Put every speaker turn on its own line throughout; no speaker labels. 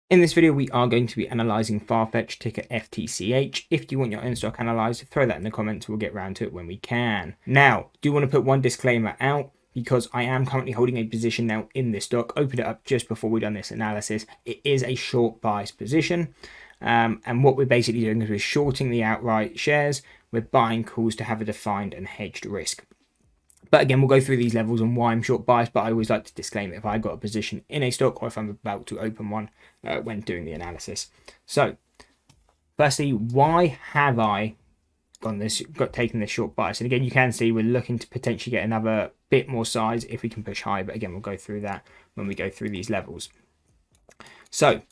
In this video, we are going to be analysing Farfetch, ticker FTCH. If you want your own stock analysed, throw that in the comments. We'll get round to it when we can. Now, do want to put one disclaimer out because I am currently holding a position now in this stock. Opened it up just before we done this analysis. It is a short bias position. And what we're basically doing is we're shorting the outright shares. We're buying calls to have a defined and hedged risk. But again, we'll go through these levels and why I'm short biased, but I always like to disclaim it if I got a position in a stock or if I'm about to open one when doing the analysis. So, firstly, why have I taken this short bias? And again, you can see we're looking to potentially get another bit more size if we can push high, but again, we'll go through that when we go through these levels. So,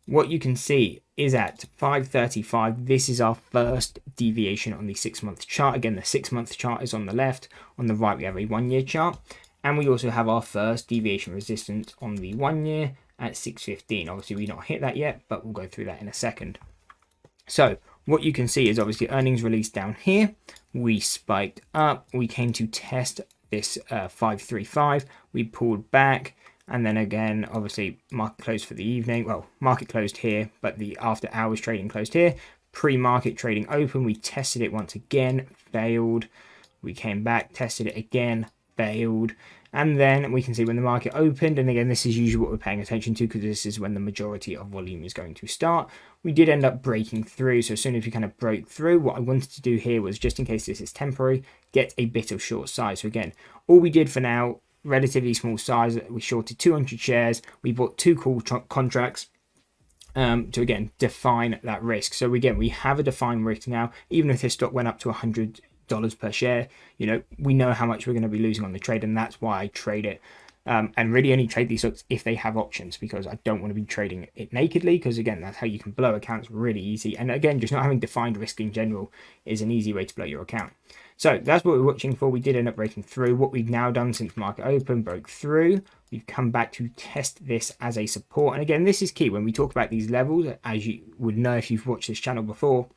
what you can see is at 535, this is our first deviation on the 6-month chart. Again, the 6-month chart is on the left. On the right, we have a 1-year chart. And we also have our first deviation resistance on the 1 year at 615. Obviously, we've not hit that yet, but we'll go through that in a second. So what you can see is obviously earnings released down here. We spiked up. We came to test this 535. We pulled back. And then again, obviously, market closed for the evening. Well, market closed here, but the after hours trading closed here. Pre-market trading open. We tested it once again, failed. We came back, tested it again, failed. And then we can see when the market opened. And again, this is usually what we're paying attention to because this is when the majority of volume is going to start. We did end up breaking through. So as soon as we kind of broke through, what I wanted to do here was, just in case this is temporary, get a bit of short size. So again, all we did for now, relatively small size. We shorted 200 shares. We bought 2 call contracts to again define that risk. So again, we have a defined risk now. Even if this stock went up to $100 per share, we know how much we're going to be losing on the trade, and that's why I trade it. And really only trade these stocks if they have options, because I don't want to be trading it nakedly, because again, that's how you can blow accounts really easy. And again, just not having defined risk in general is an easy way to blow your account. So that's what we're watching for. We did end up breaking through. What we've now done since market open, broke through. We've come back to test this as a support. And again, this is key when we talk about these levels, as you would know if you've watched this channel before,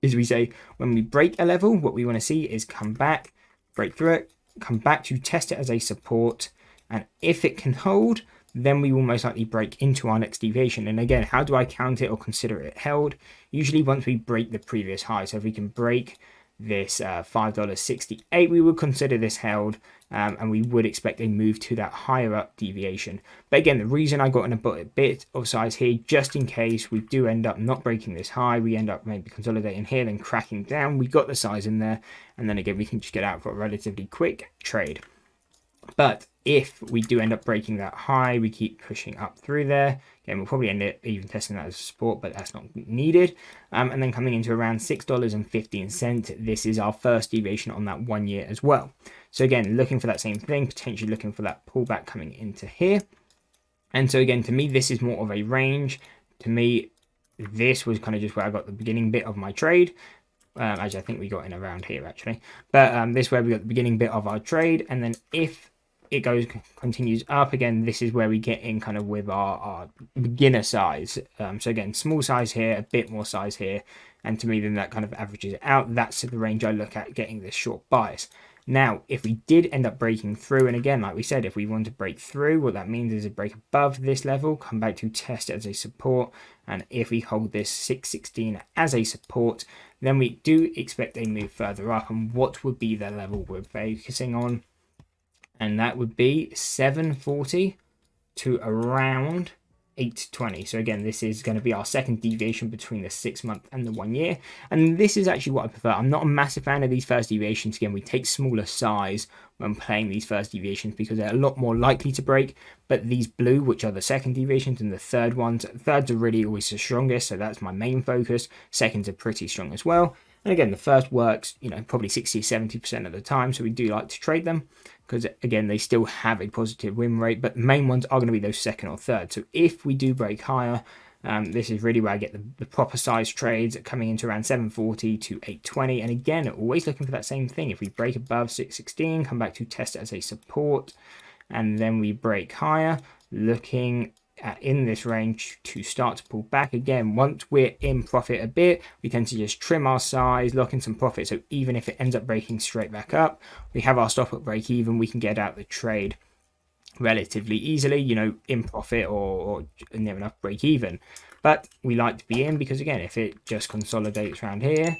is we say when we break a level, what we want to see is come back, break through it, come back to test it as a support. And if it can hold, then we will most likely break into our next deviation. And again, how do I count it or consider it held? Usually once we break the previous high. So if we can break this $5.68, we would consider this held, and we would expect a move to that higher up deviation. But again, the reason I got in a bit of size here, just in case we do end up not breaking this high, we end up maybe consolidating here, then cracking down, we got the size in there, and then again, we can just get out for a relatively quick trade. But if we do end up breaking that high, we keep pushing up through there. Again, we'll probably end up even testing that as support, but that's not needed. And then coming into around $6.15, this is our first deviation on that 1 year as well. So again, looking for that same thing, potentially looking for that pullback coming into here. And so again, to me, this is more of a range. To me, this was kind of just where I got the beginning bit of my trade. Actually, I think we got in around here actually. But this is where we got the beginning bit of our trade. And then if it continues up again, this is where we get in kind of with our beginner size. So again, small size here, a bit more size here, and to me then that kind of averages it out. That's the range I look at getting this short bias. Now if we did end up breaking through, and again, like we said, if we want to break through, what that means is a break above this level, come back to test it as a support, and if we hold this 616 as a support, then we do expect a move further up. And what would be the level we're focusing on? And that would be 740 to around 820. So again, this is going to be our second deviation between the 6-month and the 1 year. And this is actually what I prefer. I'm not a massive fan of these first deviations. Again, we take smaller size when playing these first deviations because they're a lot more likely to break. But these blue, which are the second deviations, and the third ones, thirds are really always the strongest. So that's my main focus. Seconds are pretty strong as well. And again, the first works, probably 60-70% of the time. So we do like to trade them because, again, they still have a positive win rate. But the main ones are going to be those second or third. So if we do break higher, this is really where I get the proper size trades coming into around 740 to 820. And again, always looking for that same thing. If we break above 616, come back to test it as a support. And then we break higher, looking in this range to start to pull back again. Once we're in profit a bit, we tend to just trim our size, lock in some profit, so even if it ends up breaking straight back up, we have our stop at break even, we can get out the trade. relatively easily, you know, in profit or near enough break even. But we like to be in because, again, if it just consolidates around here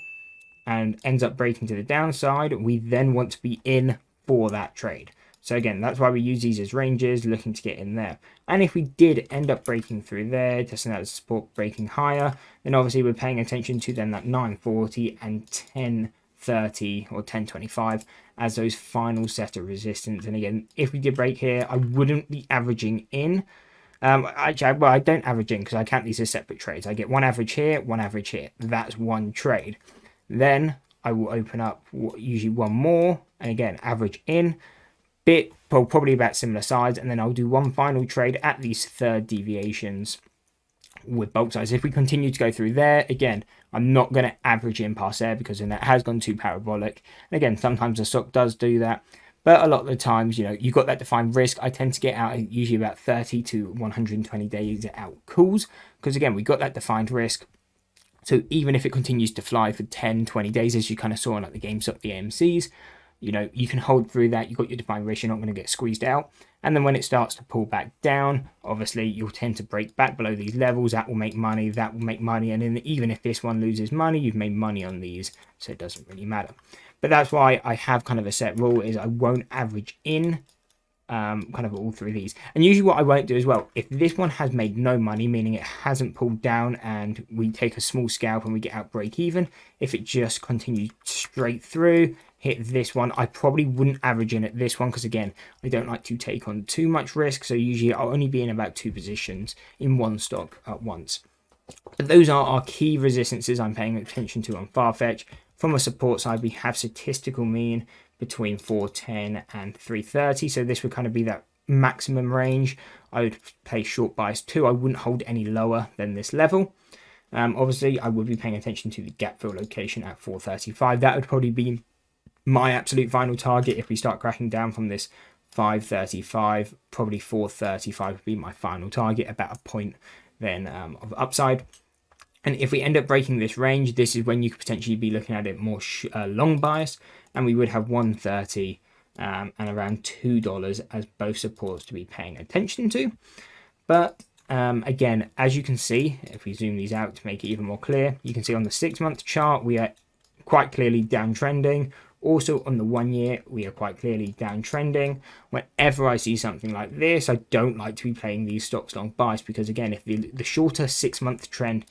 and ends up breaking to the downside, we then want to be in for that trade. So again, that's why we use these as ranges, looking to get in there. And if we did end up breaking through there, testing out the support, breaking higher, then obviously we're paying attention to then that 940 and 1030 or 1025 as those final set of resistance. And again, if we did break here, I wouldn't be averaging in. Actually, well, I don't average in because I count these as separate trades. I get one average here, one average here. That's one trade. Then I will open up usually one more, and again, average in, probably about similar size, and then I'll do one final trade at these third deviations with bulk size. If we continue to go through there, again, I'm not going to average in past there because then that has gone too parabolic. And again, sometimes the stock does do that, but a lot of the times, you know, you've got that defined risk. I tend to get out usually about 30 to 120 days out calls because, again, we got that defined risk. So even if it continues to fly for 10, 20 days, as you kind of saw on like the GameStop, the AMCs, you know, you can hold through that. You've got your defined risk. You're not going to get squeezed out. And then when it starts to pull back down, obviously you'll tend to break back below these levels. That will make money. That will make money. And then even if this one loses money, you've made money on these. So it doesn't really matter. But that's why I have kind of a set rule is I won't average in kind of all through these. And usually what I won't do as well, if this one has made no money, meaning it hasn't pulled down and we take a small scalp and we get out break even, if it just continues straight through, hit this one, I probably wouldn't average in at this one because, again, I don't like to take on too much risk. So usually I'll only be in about 2 positions in one stock at once. But those are our key resistances I'm paying attention to on Farfetch. From a support side, we have statistical mean between 410 and 330. So this would kind of be that maximum range. I would play short bias too. I wouldn't hold any lower than this level. Obviously, I would be paying attention to the gap fill location at 435. That would probably be my absolute final target. If we start cracking down from this 535, probably 435 would be my final target, about a point then of upside. And if we end up breaking this range, this is when you could potentially be looking at it more long bias, and we would have 130 and around $2 as both supports to be paying attention to. But again, as you can see, if we zoom these out to make it even more clear, you can see on the 6-month chart, we are quite clearly downtrending. Also on the 1 year, we are quite clearly downtrending. Whenever I see something like this, I don't like to be playing these stocks long bias because, again, if the shorter 6-month trend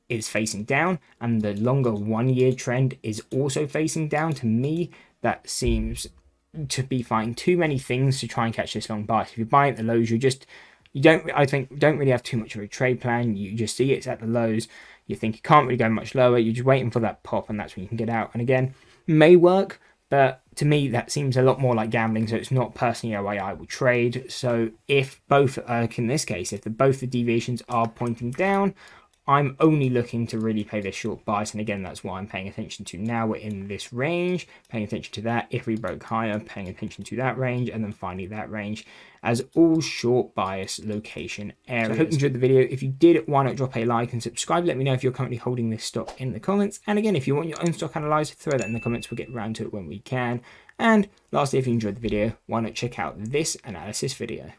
is facing down and the longer 1 year trend is also facing down, to me that seems to be finding too many things to try and catch this long bias. If you're buying at the lows, you don't really have too much of a trade plan. You just see it's at the lows, you think you can't really go much lower, you're just waiting for that pop, and that's when you can get out. And again, may work, but to me that seems a lot more like gambling, so it's not personally a way I would trade. So if both, in this case, if both the deviations are pointing down, I'm only looking to really play this short bias, and again, that's what I'm paying attention to now. We're in this range, paying attention to that. If we broke higher, paying attention to that range, and then finally that range as all short bias location areas. So I hope you enjoyed the video. If you did, why not drop a like and subscribe? Let me know if you're currently holding this stock in the comments. And again, if you want your own stock analyzed, throw that in the comments. We'll get around to it when we can. And lastly, if you enjoyed the video, why not check out this analysis video?